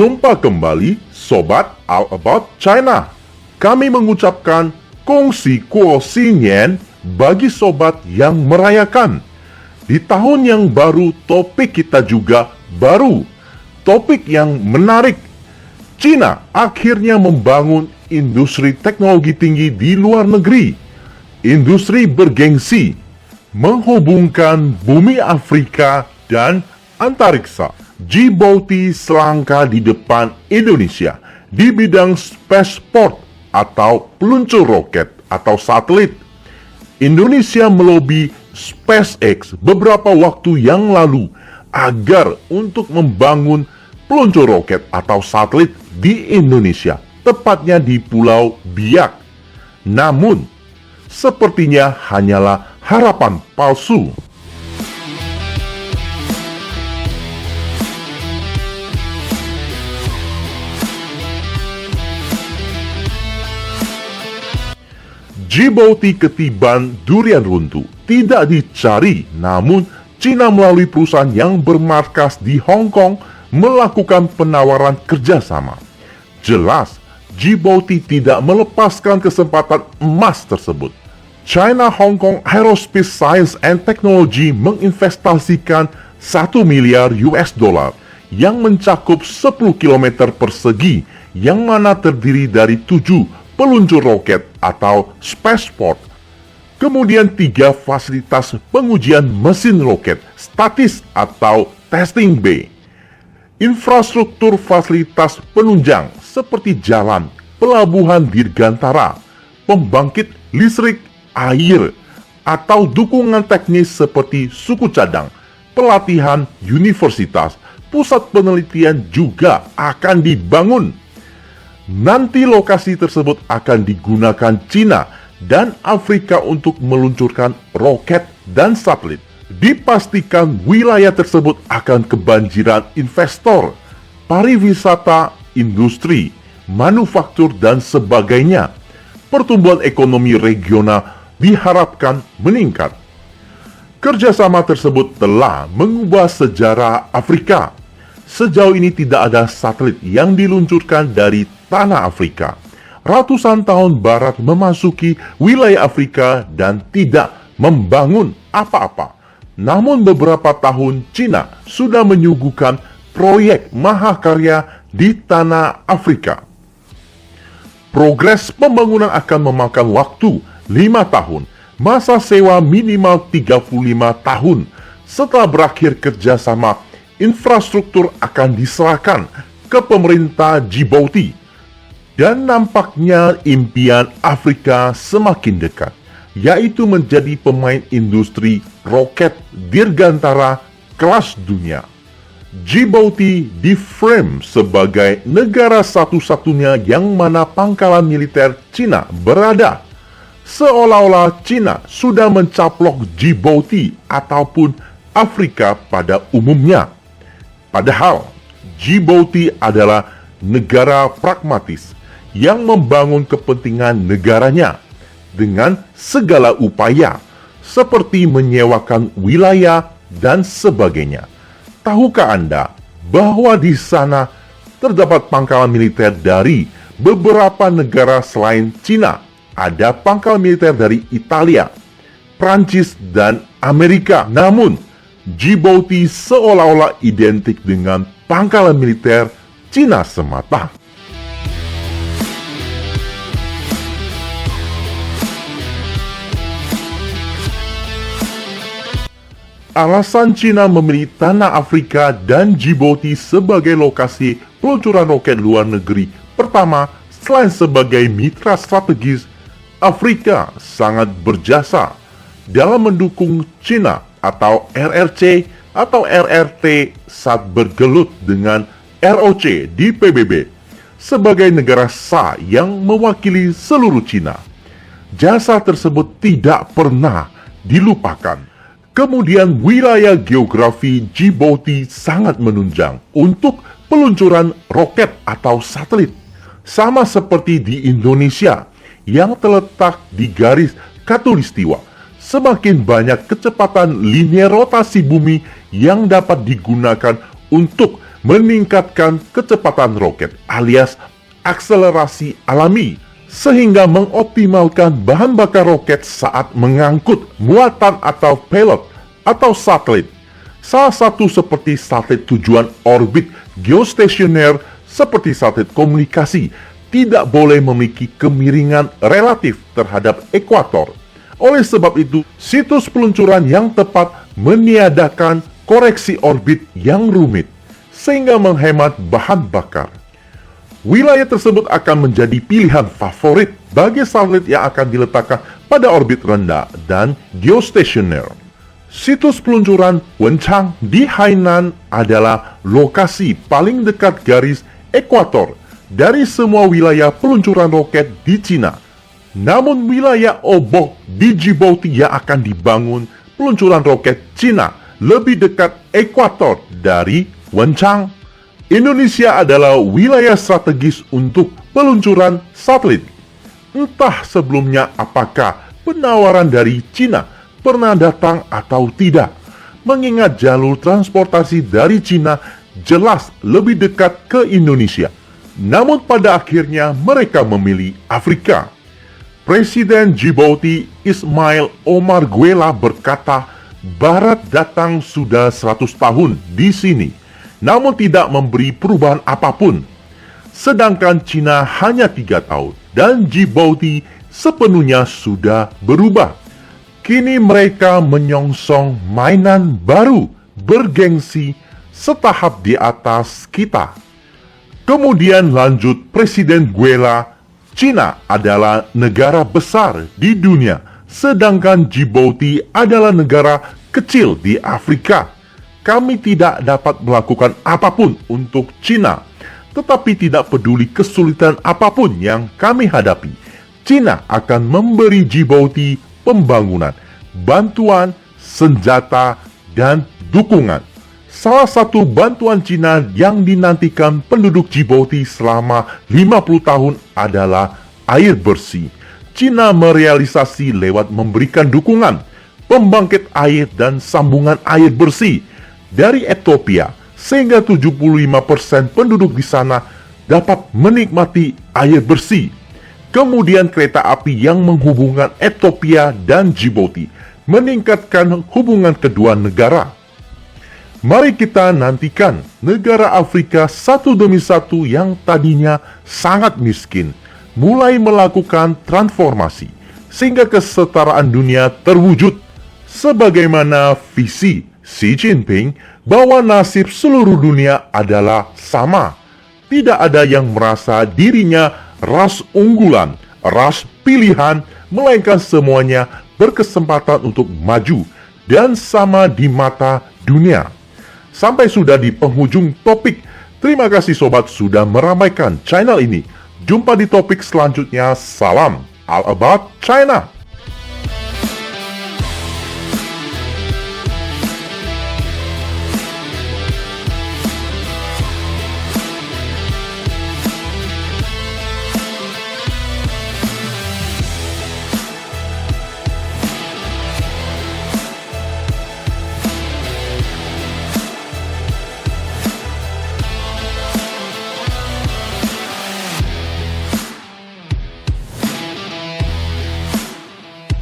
Jumpa kembali Sobat All About China. Kami mengucapkan Kongsi Kuo Xinyan bagi sobat yang merayakan. Di tahun yang baru, topik kita juga baru. Topik yang menarik. China akhirnya membangun industri teknologi tinggi di luar negeri. Industri bergengsi, menghubungkan bumi Afrika dan antariksa. Djibouti selangkah di depan Indonesia di bidang spaceport atau peluncur roket atau satelit. Indonesia melobi SpaceX beberapa waktu yang lalu agar untuk membangun peluncur roket atau satelit di Indonesia, tepatnya di Pulau Biak. Namun, sepertinya hanyalah harapan palsu. Djibouti ketiban durian runtuh tidak dicari, namun China melalui perusahaan yang bermarkas di Hong Kong melakukan penawaran kerjasama. Jelas, Djibouti tidak melepaskan kesempatan emas tersebut. China Hong Kong Aerospace Science and Technology menginvestasikan 1 miliar US dollar yang mencakup 10 km persegi yang mana terdiri dari 7 peluncur roket atau spaceport. Kemudian 3 fasilitas pengujian mesin roket statis atau testing bay. Infrastruktur fasilitas penunjang seperti jalan, pelabuhan dirgantara, pembangkit listrik, air, atau dukungan teknis seperti suku cadang, pelatihan universitas, pusat penelitian juga akan dibangun. Nanti lokasi tersebut akan digunakan China dan Afrika untuk meluncurkan roket dan satelit. Dipastikan wilayah tersebut akan kebanjiran investor, pariwisata, industri, manufaktur, dan sebagainya. Pertumbuhan ekonomi regional diharapkan meningkat. Kerjasama tersebut telah mengubah sejarah Afrika. Sejauh ini tidak ada satelit yang diluncurkan dari tanah Afrika. Ratusan tahun Barat memasuki wilayah Afrika dan tidak membangun apa-apa. Namun beberapa tahun China sudah menyuguhkan proyek mahakarya di tanah Afrika. Progres pembangunan akan memakan waktu 5 tahun. Masa sewa minimal 35 tahun. Setelah berakhir kerjasama, infrastruktur akan diserahkan ke pemerintah Djibouti. Dan nampaknya impian Afrika semakin dekat, yaitu menjadi pemain industri roket dirgantara kelas dunia. Djibouti diframe sebagai negara satu-satunya yang mana pangkalan militer China berada. Seolah-olah China sudah mencaplok Djibouti ataupun Afrika pada umumnya. Padahal, Djibouti adalah negara pragmatis yang membangun kepentingan negaranya dengan segala upaya, seperti menyewakan wilayah dan sebagainya. Tahukah Anda bahwa di sana terdapat pangkalan militer dari beberapa negara selain China? Ada pangkalan militer dari Italia, Prancis, dan Amerika. Namun, Djibouti seolah-olah identik dengan pangkalan militer China semata. Alasan China memilih tanah Afrika dan Djibouti sebagai lokasi peluncuran roket luar negeri pertama, selain sebagai mitra strategis, Afrika sangat berjasa dalam mendukung China atau RRC atau RRT saat bergelut dengan ROC di PBB sebagai negara sah yang mewakili seluruh China. Jasa tersebut tidak pernah dilupakan. Kemudian wilayah geografi Djibouti sangat menunjang untuk peluncuran roket atau satelit. Sama seperti di Indonesia yang terletak di garis khatulistiwa. Semakin banyak kecepatan linear rotasi bumi yang dapat digunakan untuk meningkatkan kecepatan roket alias akselerasi alami, sehingga mengoptimalkan bahan bakar roket saat mengangkut muatan atau payload atau satelit. Salah satu seperti satelit tujuan orbit geostasioner seperti satelit komunikasi tidak boleh memiliki kemiringan relatif terhadap ekuator. Oleh sebab itu, situs peluncuran yang tepat meniadakan koreksi orbit yang rumit, sehingga menghemat bahan bakar. Wilayah tersebut akan menjadi pilihan favorit bagi satelit yang akan diletakkan pada orbit rendah dan geostasioner. Situs peluncuran Wenchang di Hainan adalah lokasi paling dekat garis ekuator dari semua wilayah peluncuran roket di Cina. Namun wilayah Oboh di Djibouti yang akan dibangun peluncuran roket Cina lebih dekat ekuator dari Wenchang. Indonesia adalah wilayah strategis untuk peluncuran satelit. Entah sebelumnya apakah penawaran dari Cina pernah datang atau tidak, mengingat jalur transportasi dari Cina jelas lebih dekat ke Indonesia. Namun pada akhirnya mereka memilih Afrika. Presiden Djibouti Ismail Omar Guelleh berkata, Barat datang sudah 100 tahun di sini, namun tidak memberi perubahan apapun. Sedangkan Cina hanya 3 tahun, dan Djibouti sepenuhnya sudah berubah. Kini mereka menyongsong mainan baru, bergengsi, setahap di atas kita. Kemudian lanjut Presiden Guelleh, Cina adalah negara besar di dunia, sedangkan Djibouti adalah negara kecil di Afrika. Kami tidak dapat melakukan apapun untuk Cina, tetapi tidak peduli kesulitan apapun yang kami hadapi. Cina akan memberi Djibouti pembangunan, bantuan, senjata, dan dukungan. Salah satu bantuan Cina yang dinantikan penduduk Djibouti selama 50 tahun adalah air bersih. Cina merealisasi lewat memberikan dukungan, pembangkit air dan sambungan air bersih dari Ethiopia, sehingga 75% penduduk di sana dapat menikmati air bersih. Kemudian kereta api yang menghubungkan Ethiopia dan Djibouti meningkatkan hubungan kedua negara. Mari kita nantikan negara Afrika satu demi satu yang tadinya sangat miskin mulai melakukan transformasi sehingga kesetaraan dunia terwujud, sebagaimana visi Xi Jinping bahwa nasib seluruh dunia adalah sama. Tidak ada yang merasa dirinya ras unggulan, ras pilihan, melainkan semuanya berkesempatan untuk maju dan sama di mata dunia. Sampai sudah di penghujung topik. Terima kasih sobat sudah meramaikan channel ini. Jumpa di topik selanjutnya. Salam All About China.